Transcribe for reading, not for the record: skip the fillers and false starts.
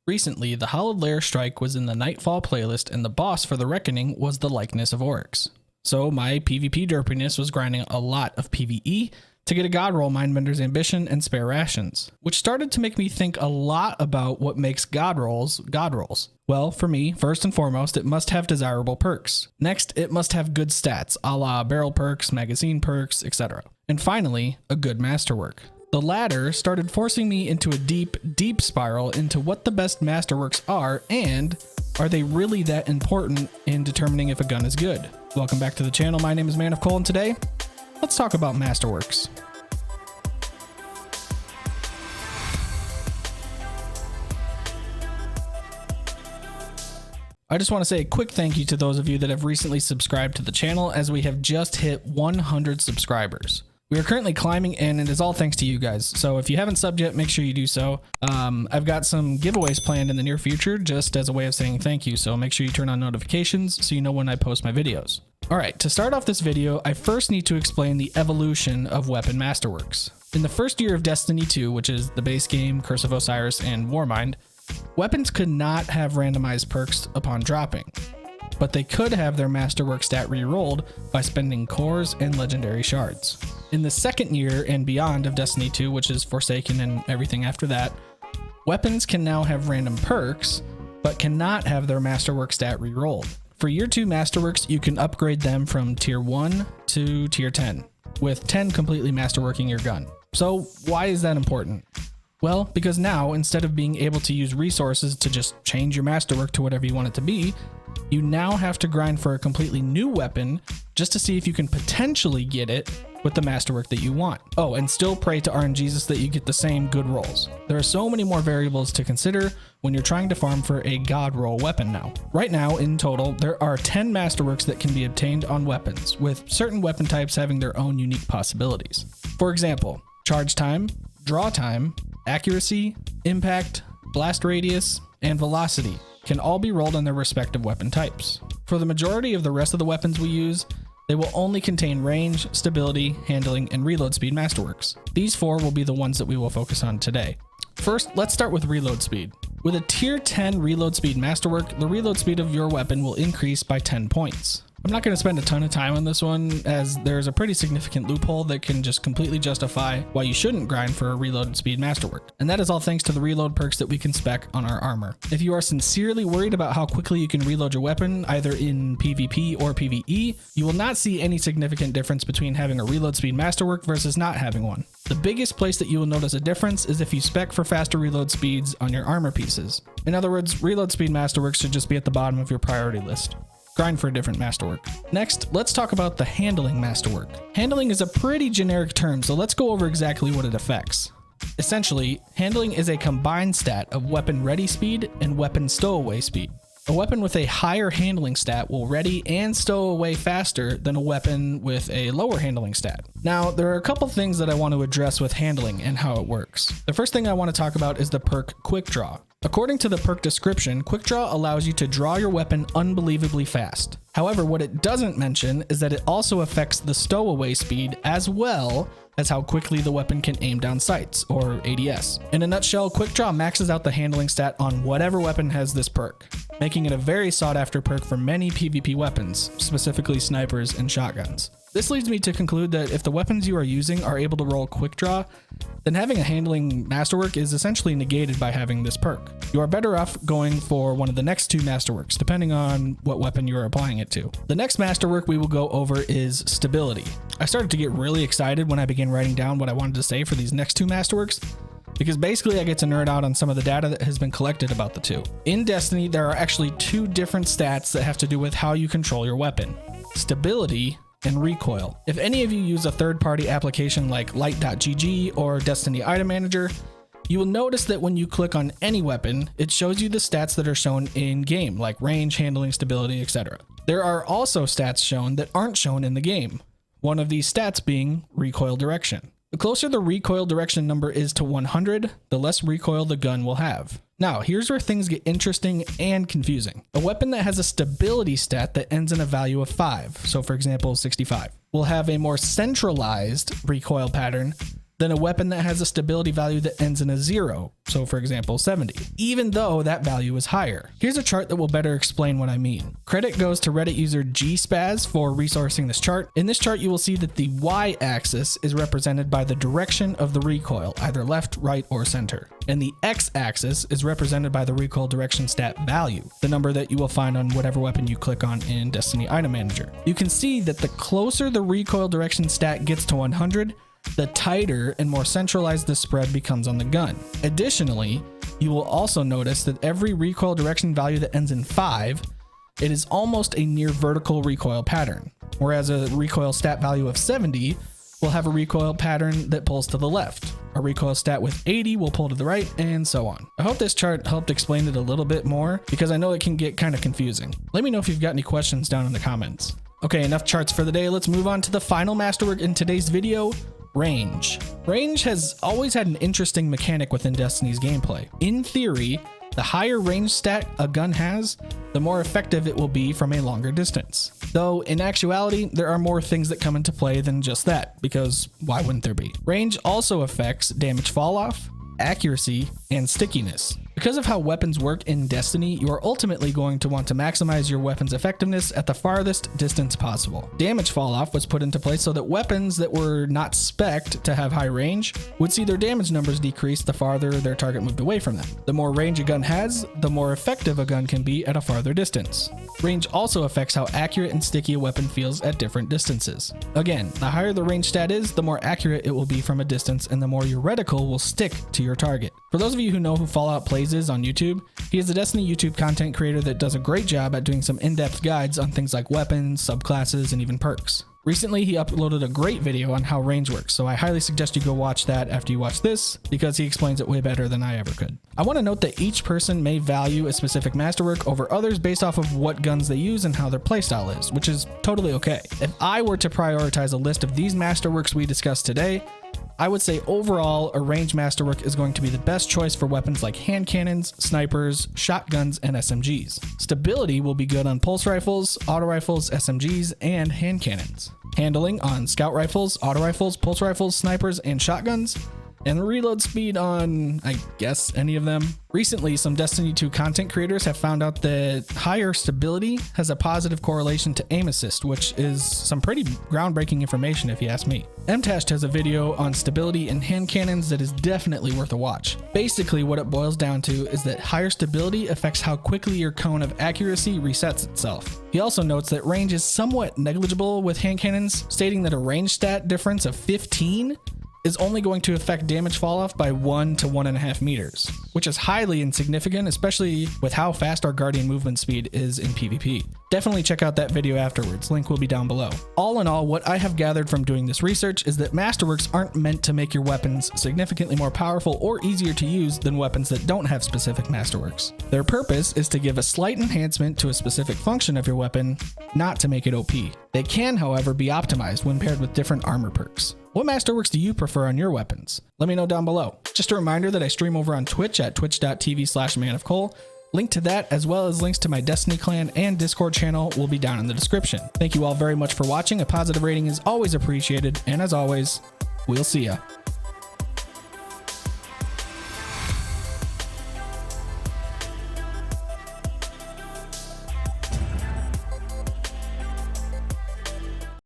Recently, the Hollowed Lair strike was in the Nightfall playlist, and the boss for the Reckoning was the likeness of Oryx. So my PvP derpiness was grinding a lot of PvE to get a god roll Mindbender's Ambition and spare rations, which started to make me think a lot about what makes god rolls god rolls. Well, for me, first and foremost, it must have desirable perks. Next, it must have good stats, a la barrel perks, magazine perks, etc. And finally, a good masterwork. The latter started forcing me into a deep spiral into what the best masterworks are, and are they really that important in determining if a gun is good? Welcome back to the channel. My name is Man of Coal, and today, let's talk about Masterworks. I just want to say a quick thank you to those of you that have recently subscribed to the channel, as we have just hit 100 subscribers. We are currently climbing, and it is all thanks to you guys. So if you haven't subbed yet, make sure you do so. I've got some giveaways planned in the near future, just as a way of saying thank you. So make sure you turn on notifications so you know when I post my videos. All right, to start off this video, I first need to explain the evolution of weapon masterworks. In the first year of Destiny 2, which is the base game, Curse of Osiris, and Warmind, weapons could not have randomized perks upon dropping, but they could have their masterwork stat re-rolled by spending cores and legendary shards. In the second year and beyond of Destiny 2, which is Forsaken and everything after that, weapons can now have random perks, but cannot have their masterwork stat re-rolled. For year 2 masterworks, you can upgrade them from tier 1 to tier 10, with 10 completely masterworking your gun. So why is that important? Well, because now, instead of being able to use resources to just change your masterwork to whatever you want it to be, you now have to grind for a completely new weapon just to see if you can potentially get it with the masterwork that you want. Oh, and still pray to RNGesus that you get the same good rolls. There are so many more variables to consider when you're trying to farm for a god roll weapon now. Right now, in total, there are 10 masterworks that can be obtained on weapons, with certain weapon types having their own unique possibilities. For example, charge time, draw time, accuracy, impact, blast radius, and velocity can all be rolled on their respective weapon types. For the majority of the rest of the weapons we use, they will only contain range, stability, handling, and reload speed masterworks. These 4 will be the ones that we will focus on today. First, let's start with reload speed. With a tier 10 reload speed masterwork, the reload speed of your weapon will increase by 10 points. I'm not going to spend a ton of time on this one, as there's a pretty significant loophole that can just completely justify why you shouldn't grind for a reload speed masterwork. And that is all thanks to the reload perks that we can spec on our armor. If you are sincerely worried about how quickly you can reload your weapon, either in PvP or PvE, you will not see any significant difference between having a reload speed masterwork versus not having one. The biggest place that you will notice a difference is if you spec for faster reload speeds on your armor pieces. In other words, reload speed masterworks should just be at the bottom of your priority list. Grind for a different masterwork. Next, let's talk about the handling masterwork. Handling is a pretty generic term, so let's go over exactly what it affects. Essentially, handling is a combined stat of weapon ready speed and weapon stowaway speed. A weapon with a higher handling stat will ready and stow away faster than a weapon with a lower handling stat. Now, there are a couple things that I want to address with handling and how it works. The first thing I want to talk about is the perk Quick Draw. According to the perk description, Quick Draw allows you to draw your weapon unbelievably fast. However, what it doesn't mention is that it also affects the stowaway speed as well as how quickly the weapon can aim down sights, or ADS. In a nutshell, Quick Draw maxes out the handling stat on whatever weapon has this perk, making it a very sought after perk for many PvP weapons, specifically snipers and shotguns. This leads me to conclude that if the weapons you are using are able to roll Quick Draw, then having a handling masterwork is essentially negated by having this perk. You are better off going for one of the next 2 masterworks, depending on what weapon you are applying it to. The next masterwork we will go over is stability. I started to get really excited when I began writing down what I wanted to say for these next 2 masterworks, because basically I get to nerd out on some of the data that has been collected about the 2. In Destiny, there are actually 2 different stats that have to do with how you control your weapon: stability and recoil. If any of you use a third-party application like light.gg or Destiny Item Manager, you will notice that when you click on any weapon, it shows you the stats that are shown in game, like range, handling, stability, etc. There are also stats shown that aren't shown in the game, one of these stats being recoil direction. The closer the recoil direction number is to 100, the less recoil the gun will have. Now, here's where things get interesting and confusing. A weapon that has a stability stat that ends in a value of 5, so for example 65, will have a more centralized recoil pattern than a weapon that has a stability value that ends in a 0, so for example 70, even though that value is higher. Here's a chart that will better explain what I mean. Credit goes to Reddit user gspaz for resourcing this chart. In this chart you will see that the y-axis is represented by the direction of the recoil, either left, right, or center. And the x-axis is represented by the recoil direction stat value, the number that you will find on whatever weapon you click on in Destiny Item Manager. You can see that the closer the recoil direction stat gets to 100, the tighter and more centralized the spread becomes on the gun. Additionally, you will also notice that every recoil direction value that ends in 5, it is almost a near vertical recoil pattern, whereas a recoil stat value of 70 will have a recoil pattern that pulls to the left. A recoil stat with 80 will pull to the right, and so on. I hope this chart helped explain it a little bit more, because I know it can get kind of confusing. Let me know if you've got any questions down in the comments. Okay, enough charts for the day. Let's move on to the final masterwork in today's video: range. Range has always had an interesting mechanic within Destiny's gameplay. In theory, the higher range stat a gun has, the more effective it will be from a longer distance. Though in actuality, there are more things that come into play than just that, because why wouldn't there be? Range also affects damage falloff, accuracy, and stickiness. Because of how weapons work in Destiny, you are ultimately going to want to maximize your weapon's effectiveness at the farthest distance possible. Damage falloff was put into place so that weapons that were not spec'd to have high range would see their damage numbers decrease the farther their target moved away from them. The more range a gun has, the more effective a gun can be at a farther distance. Range also affects how accurate and sticky a weapon feels at different distances. Again, the higher the range stat is, the more accurate it will be from a distance, and the more your reticle will stick to your target. For those of you who know who Fallout Plays is on YouTube, he is a Destiny YouTube content creator that does a great job at doing some in-depth guides on things like weapons, subclasses, and even perks. Recently, he uploaded a great video on how range works, so I highly suggest you go watch that after you watch this, because he explains it way better than I ever could. I want to note that each person may value a specific masterwork over others based off of what guns they use and how their playstyle is, which is totally okay. If I were to prioritize a list of these masterworks we discussed today, I would say overall, a range masterwork is going to be the best choice for weapons like hand cannons, snipers, shotguns, and SMGs. Stability will be good on pulse rifles, auto rifles, SMGs, and hand cannons. Handling on scout rifles, auto rifles, pulse rifles, snipers, and shotguns. And reload speed on, I guess, any of them. Recently, some Destiny 2 content creators have found out that higher stability has a positive correlation to aim assist, which is some pretty groundbreaking information if you ask me. MTash has a video on stability in hand cannons that is definitely worth a watch. Basically, what it boils down to is that higher stability affects how quickly your cone of accuracy resets itself. He also notes that range is somewhat negligible with hand cannons, stating that a range stat difference of 15 is only going to affect damage falloff by 1 to 1.5 meters, which is highly insignificant, especially with how fast our Guardian movement speed is in PvP. Definitely check out that video afterwards, link will be down below. All in all, what I have gathered from doing this research is that masterworks aren't meant to make your weapons significantly more powerful or easier to use than weapons that don't have specific masterworks. Their purpose is to give a slight enhancement to a specific function of your weapon, not to make it OP. They can, however, be optimized when paired with different armor perks. What masterworks do you prefer on your weapons? Let me know down below. Just a reminder that I stream over on Twitch at twitch.tv/manofcole. Link to that, as well as links to my Destiny clan and Discord channel, will be down in the description. Thank you all very much for watching. A positive rating is always appreciated, and as always, we'll see ya.